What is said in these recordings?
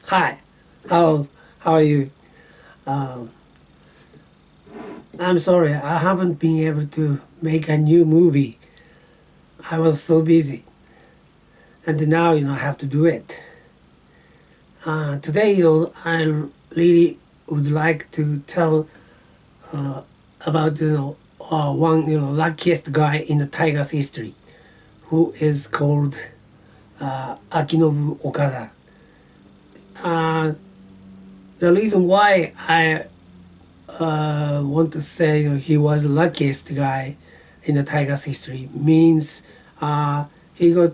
Hi, how are you? Um, I'm sorry, I haven't been able to make a new movie. I was so busy, and now I have to do it. Today, I really would like to tell uh, about one luckiest guy in the Tigers history, who is called Akinobu Okada. Uh, the reason why I want to say he was the luckiest guy in the Tigers history means he got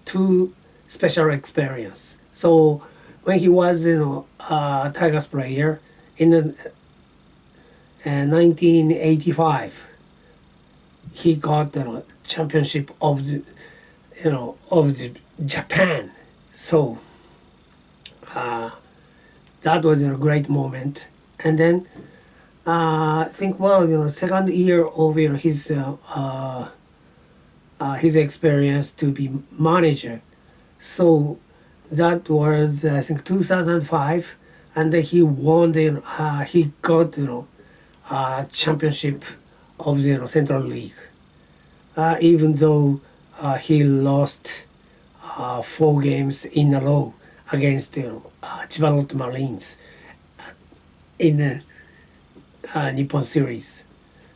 two special experience. So when he was Tigers player in the 1985, he got the championship of the Japan. So that was a great moment. And then I think second year of his experience to be manager. So that was I think 2005, and then he won he got championship of the Central League. Even though he lost 4 games in a row against Chiba Marines in the Nippon series.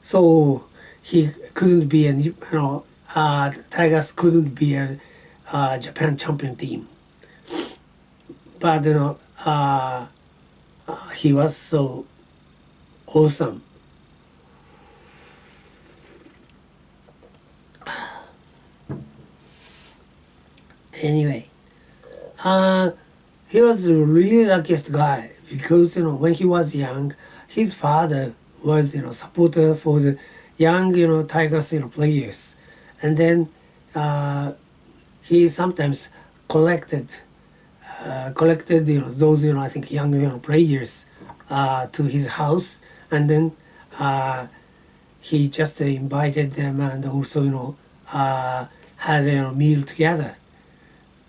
So he couldn't be Tigers couldn't be a Japan champion team. But he was so awesome. Anyway, uh, he was the really luckiest guy because when he was young, his father was supporter for the young Tigers players, and then uh, he sometimes collected collected those I think young players to his house, and then he just invited them and also had a meal together,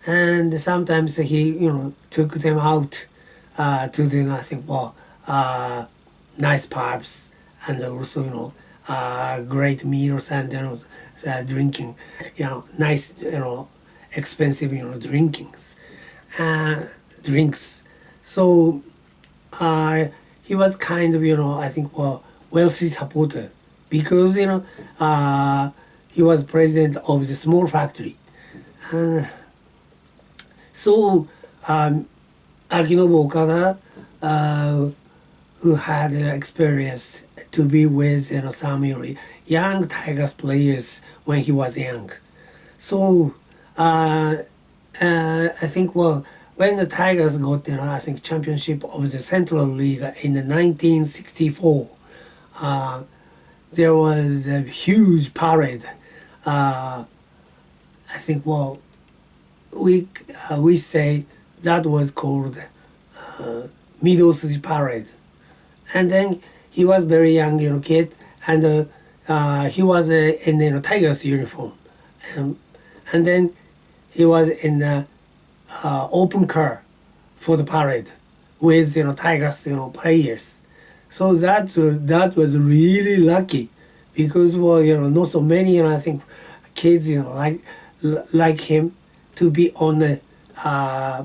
and sometimes he took them out to the I think nice pubs, and also great meals, and drinking nice expensive drinkings uh, drinks. So uh, he was kind of I think wealthy supporter because he was president of the small factory. uh, so Akinobu Okada, uh, who had experienced to be with some young Tigers players when he was young. So I think when the Tigers got I think championship of the Central League in the 1964, there was a huge parade. I think we say that was called Middle Parade. And then he was very young kid, and he was in Tigers uniform, um, and then he was in the open car for the parade with Tigers players. So that was really lucky because not so many I think kids like him to be on the uh,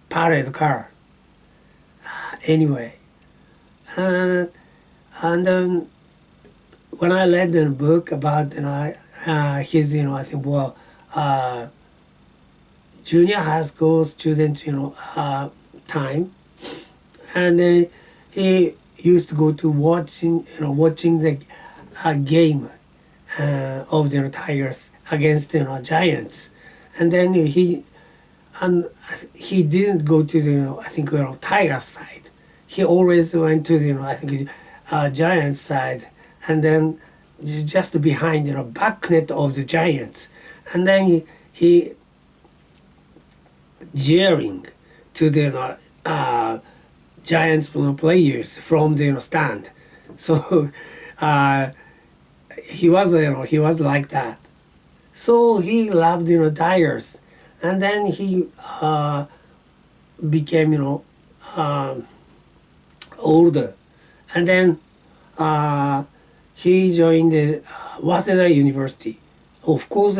parade car. Anyway, uh, and when I read the book about his I think uh, junior high school student time, and he used to go to watching the game of the Tigers against Giants, and then and he didn't go to the I think Tigers side. He always went to the I think Giants side, and then just behind back net of the Giants, and then he jeering to the Giants players from the stand. So uh, he was he was like that. So he loved Tigers, and then he became, um, older, and then he joined the Waseda University. Of course,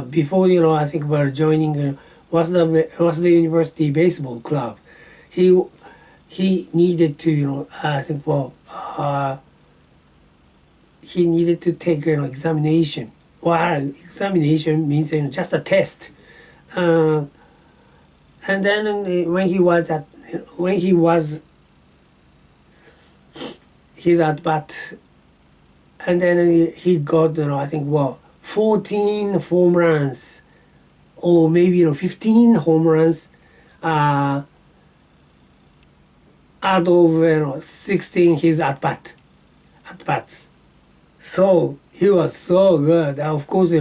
before, I think we're joining Waseda University baseball club. He he needed to, I think, he needed to take, examination. Well, examination means, just a test. Uh, and then when he was he's at bat, and then he got, I think, 14 home runs, or maybe, 15 home runs, uh, out of, 16 his at bats. So he was so good. Of course,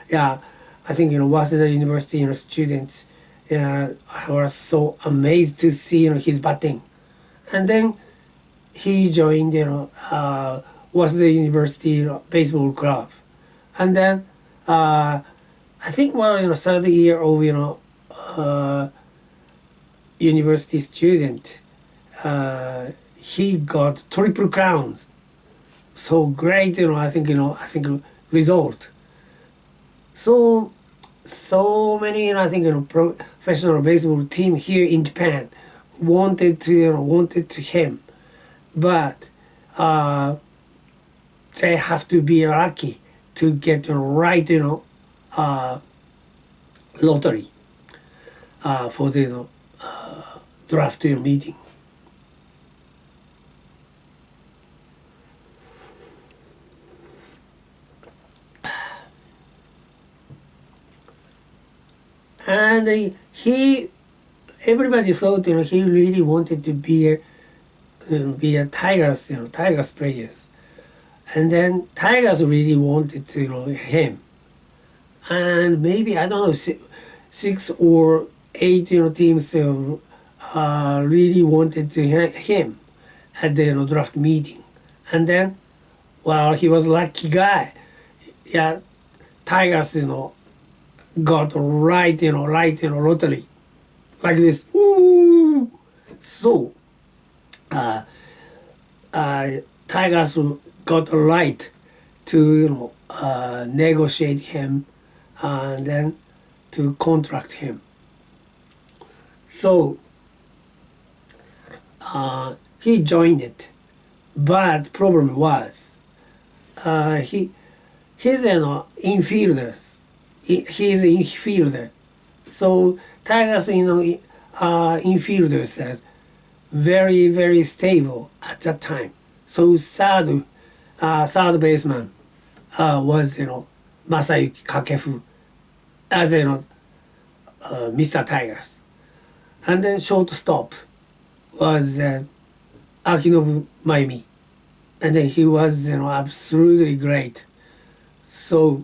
yeah, I think, Waseda University, students, were so amazed to see, his batting. And then he joined, Waseda University, baseball club. And then I think, third year of, uh, university student, he got triple crowns. So great, I think result. So many, I think, professional baseball team here in Japan wanted to him, but uh, they have to be lucky to get the right, uh, lottery, for the, draft, meeting. And he everybody thought, he really wanted to be a Tigers, Tigers players. And then Tigers really wanted to, him. And maybe, I don't know, six or eight, teams, really wanted to him at the, draft meeting. And then, well, he was lucky guy. Yeah, Tigers, got right, lottery like this. Ooh! So, uh, Tigers got a right to, negotiate him, and then to contract him. So he joined it, but problem was, he's an infielder. He's an infielder. So Tigers, infielders are very, very stable at that time. So third baseman was, Masayuki Kakefu as, Mr. Tigers. And then shortstop was Akinobu Mayumi. And then he was, absolutely great. So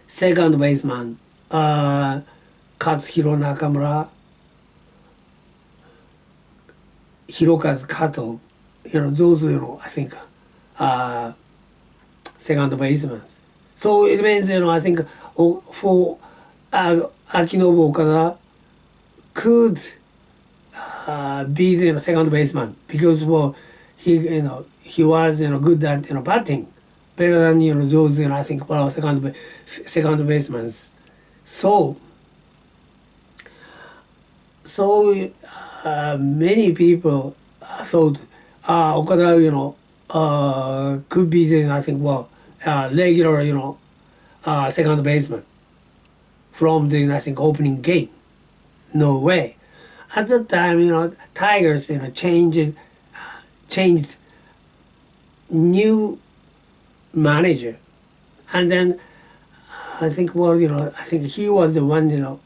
second baseman, Katsuhiro Nakamura, Hirokazu Kato, those, I think, second baseman. So it means, I think, for Akinobu Okada could be the, second baseman, because, he was, good at, batting, better than, those, I think, second basemen. So many people thought Okada, could be the, I think, regular, second baseman from the, I think, opening game. No way. At that time, Tigers, changed new manager, and then I think, I think he was the one,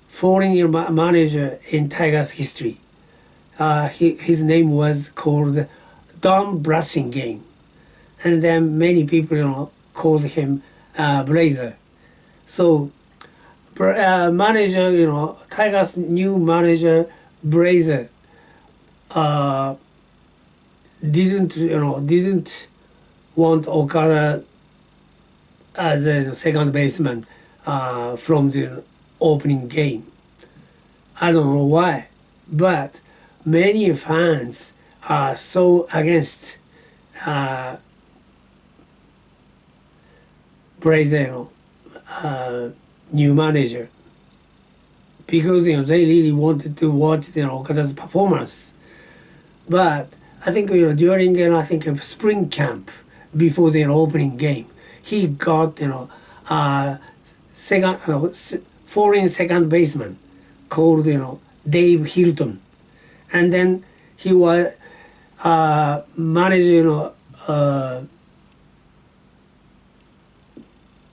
foreign manager in Tigers history. His name was called Don Brushingame, and then many people, called him Blazer. So manager, Tigers' new manager Blazer didn't want Okada as a second baseman from the opening game. I don't know why, but many fans are so against uh, Brazil new manager because they really wanted to watch Okada's performance. But I think during I think a spring camp before the opening game, he got second foreign second baseman called Dave Hilton, and then he was manager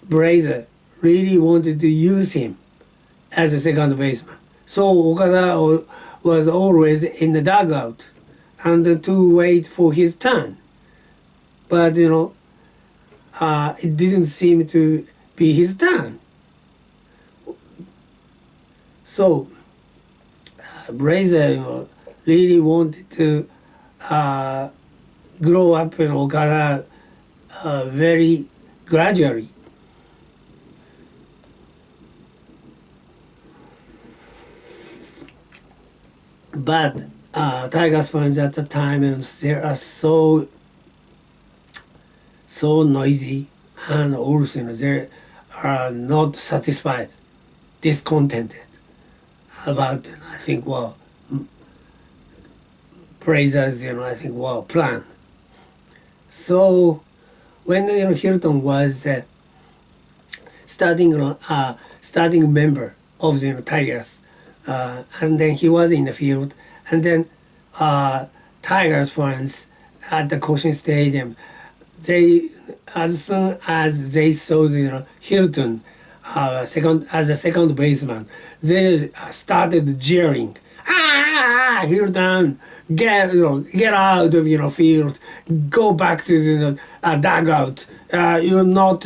Brazier really wanted to use him as a second baseman. So Okada was always in the dugout and to wait for his turn. But it didn't seem to be his turn. So Brazier really wanted to grow up in Okada very gradually. But Tigers fans at the time, they are so noisy, and also they are not satisfied, discontented about I think Brazers I think plan. So when Hilton was starting member of the Tigers, and then he was in the field, and then Tigers fans at the Cochin Stadium, they as soon as they saw the Hilton second as a second baseman, they started jeering. Ah, Hilton, get out of field, go back to the dugout. You're not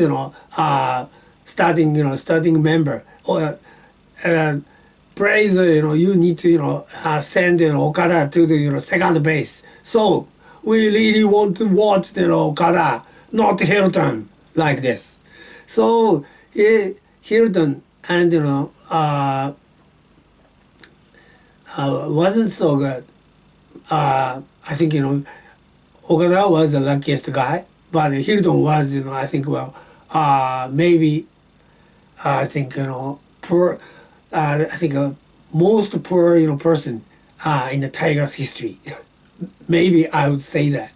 starting member. Or praise you need to send Okada to the second base. So we really want to watch Okada, not Hilton, like this. So Hilton and wasn't so good. I think Okada was the luckiest guy, but Hilton was I think maybe I think poor. I think most poor person in the Tigers history. Maybe I would say that.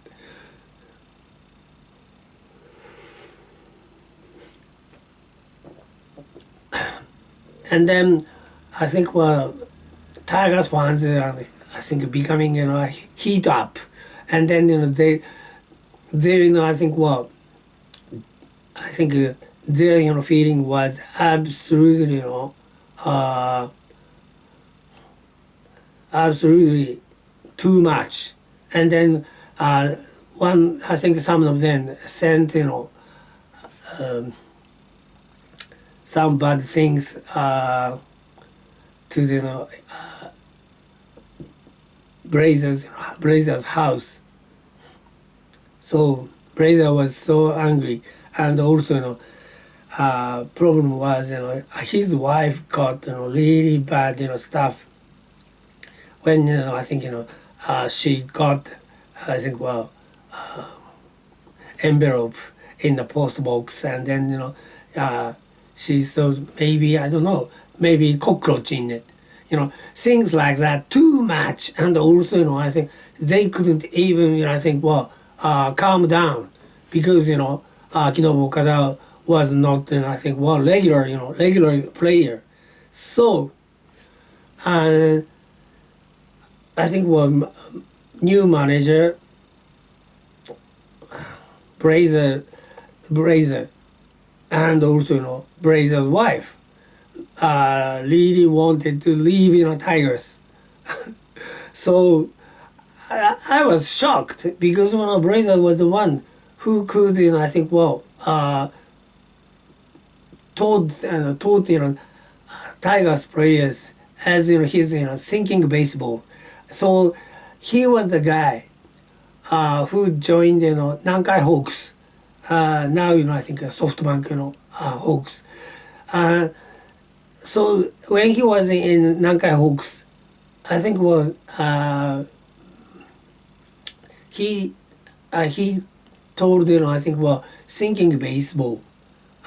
And then I think Tigers fans I think becoming heat up, and then they I think I think their feeling was absolutely uh, absolutely too much. And then one I think some of them sent um, some bad things to the Brazer's house. So Brazier was so angry, and also problem was his wife got really bad stuff when I think she got I think envelope in the post box, and then she thought maybe I don't know, maybe cockroach in it, things like that too much. And also I think they couldn't even I think calm down because Kinobu Okada was not I think regular player. So I think new manager Brazier Brazier and also Brazier's wife really wanted to leave Tigers. So I was shocked because Brazier was the one who could I think taught Tigers players as his thinking baseball. So he was the guy who joined Nankai Hawks Now I think SoftBank Hawks. Uh, so when he was in Nankai Hawks, I think he he told I think thinking baseball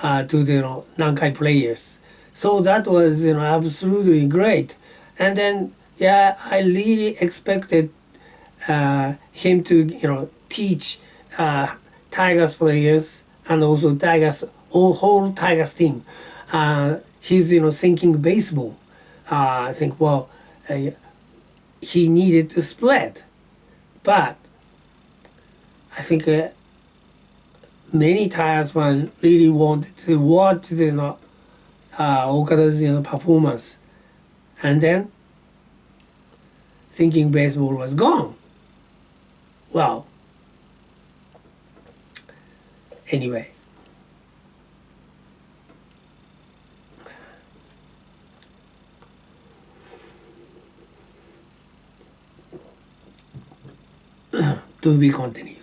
to the Nankai players. So that was absolutely great. And then yeah, I really expected him to teach Tigers players and also Tigers whole Tigers team. He's thinking baseball. I think uh, he needed to split, but I think many Tigers fans really wanted to watch the Okada's performance, and then thinking baseball was gone. Well, anyway. To be continued.